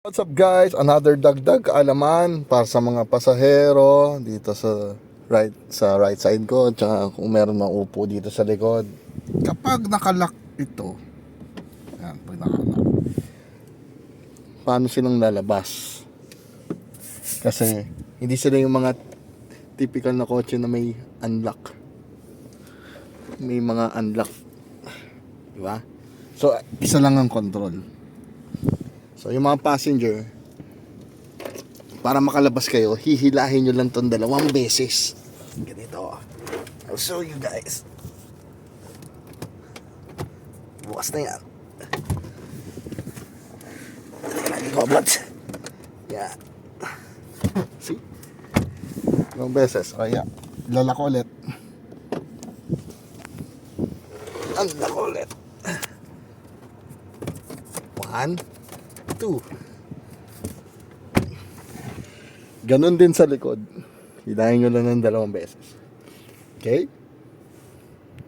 What's up guys? Another dagdag kaalaman para sa mga pasahero dito sa right side ko, tsaka kung meron maupo dito sa likod. Kapag nakalock ito, yan, pag nakalock, paano silang lalabas? Kasi hindi sila yung mga typical na kotse na may unlock. May mga unlock, di ba? So isa lang ang control. So yung mga passenger, para makalabas kayo, hihilahin nyo lang tong 2 beses. Ganito. I'll show you guys. Bukas na yan. Lagi ko abot. Yeah. See? 2 beses. O yeah. Lala ko ulit. Lala ko ulit. 1, 2. Ganon din sa likod. Hilahin nyo lang ng 2 beses. Okay?